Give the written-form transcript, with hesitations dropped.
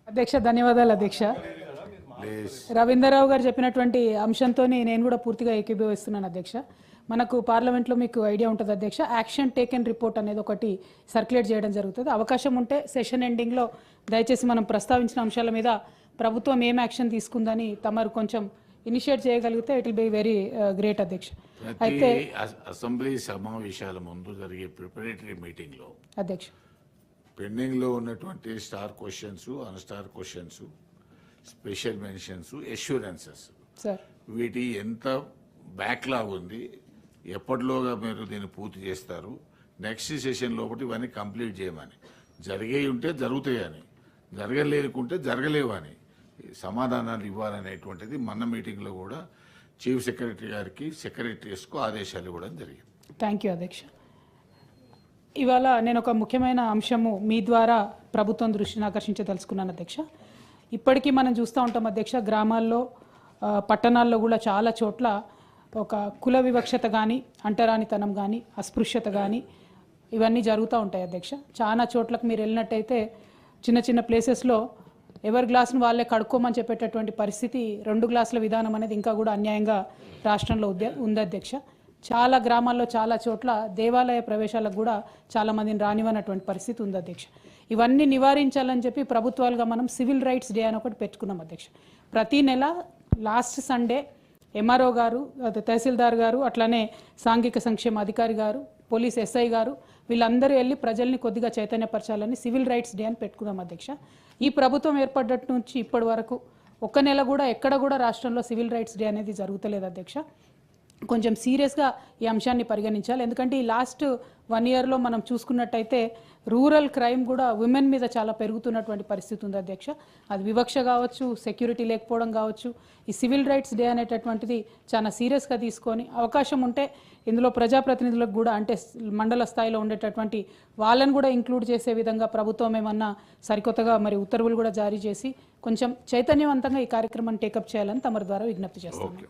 అధ్యక్ష ధన్యవాదాలు అధ్యక్ష. రవీంద్రరావు గారు చెప్పినటువంటి అంశంతో నేను కూడా పూర్తిగా ఏకీభవిస్తున్నాను అధ్యక్ష. మనకు పార్లమెంట్లో మీకు ఐడియా ఉంటుంది అధ్యక్ష, యాక్షన్ టేకెన్ రిపోర్ట్ అనేది ఒకటి సర్క్యులేట్ చేయడం జరుగుతుంది. అవకాశం ఉంటే సెషన్ ఎండింగ్లో దయచేసి మనం ప్రస్తావించిన అంశాల మీద ప్రభుత్వం ఏం యాక్షన్ తీసుకుందని తమరు కొంచెం ఇనిషియేట్ చేయగలిగితే it will be very great అధ్యక్ష. అయితే అసెంబ్లీ సమావేశాల ముందు జరిగే ప్రిపరేటరీ మీటింగ్లో అధ్యక్ష పెండింగ్లో ఉన్నటువంటి star questions, unstar questions, special mentions, assurances వీటి ఎంత బ్యాక్లాగ్ ఉంది, ఎప్పటిలోగా మీరు దీన్ని పూర్తి చేస్తారు, నెక్స్ట్ సెషన్ లోపల ఇవన్నీ కంప్లీట్ చేయమని, జరిగేవి ఉంటే జరుగుతాయని, జరగలేకుంటే జరగలేవని సమాధానాలు ఇవ్వాలనేటువంటిది మన మీటింగ్లో కూడా చీఫ్ సెక్రటరీ గారికి, సెక్రటరీస్కు ఆదేశాలు ఇవ్వడం జరిగింది. థ్యాంక్ యూ అధ్యక్ష. ఇవాళ నేను ఒక ముఖ్యమైన అంశము మీ ద్వారా ప్రభుత్వం దృష్టిని ఆకర్షించదలుచుకున్నాను అధ్యక్ష. ఇప్పటికీ మనం చూస్తూ ఉంటాం అధ్యక్ష, గ్రామాల్లో పట్టణాల్లో కూడా చాలా చోట్ల ఒక కుల వివక్షత కానీ, అంటరానితనం కానీ, అస్పృశ్యత కానీ ఇవన్నీ జరుగుతూ ఉంటాయి అధ్యక్ష. చాలా చోట్లకు మీరు వెళ్ళినట్టయితే చిన్న చిన్న ప్లేసెస్లో ఎవరి గ్లాసును వాళ్ళే కడుక్కోమని చెప్పేటటువంటి పరిస్థితి, 2 గ్లాసుల విధానం అనేది ఇంకా కూడా అన్యాయంగా రాష్ట్రంలో ఉంది అధ్యక్ష. చాలా గ్రామాల్లో చాలా చోట్ల దేవాలయ ప్రవేశాలకు కూడా చాలామందిని రానివ్వనటువంటి పరిస్థితి ఉంది అధ్యక్ష. ఇవన్నీ నివారించాలని చెప్పి ప్రభుత్వాలుగా మనం సివిల్ రైట్స్ డే అని ఒకటి పెట్టుకున్నాం అధ్యక్ష. ప్రతి నెల లాస్ట్ సండే ఎంఆర్ఓ గారు, తహసీల్దార్ గారు, అట్లానే సాంఘిక సంక్షేమ అధికారి గారు, పోలీస్ ఎస్ఐ గారు వీళ్ళందరూ వెళ్ళి ప్రజల్ని కొద్దిగా చైతన్యపరచాలని సివిల్ రైట్స్ డే అని పెట్టుకున్నాం అధ్యక్ష. ఈ ప్రభుత్వం ఏర్పడ్డట్టు నుంచి ఇప్పటి వరకు ఒక్క నెల కూడా ఎక్కడ కూడా రాష్ట్రంలో సివిల్ రైట్స్ డే అనేది జరుగుతలేదు అధ్యక్ష. కొంచెం సీరియస్గా ఈ అంశాన్ని పరిగణించాలి. ఎందుకంటే ఈ లాస్ట్ 1 ఇయర్లో మనం చూసుకున్నట్టయితే రూరల్ క్రైమ్ కూడా విమెన్ మీద చాలా పెరుగుతున్నటువంటి పరిస్థితి ఉంది అధ్యక్ష. అది వివక్ష కావచ్చు, సెక్యూరిటీ లేకపోవడం కావచ్చు. ఈ సివిల్ రైట్స్ డే అనేటటువంటిది చాలా సీరియస్గా తీసుకొని అవకాశం ఉంటే ఇందులో ప్రజాప్రతినిధులకు కూడా, అంటే మండల స్థాయిలో ఉండేటటువంటి వాళ్ళని కూడా ఇంక్లూడ్ చేసే విధంగా ప్రభుత్వం ఏమన్నా సరికొత్తగా మరి ఉత్తర్వులు కూడా జారీ చేసి కొంచెం చైతన్యవంతంగా ఈ కార్యక్రమాన్ని టేకప్ చేయాలని తమరి ద్వారా విజ్ఞప్తి చేస్తాను.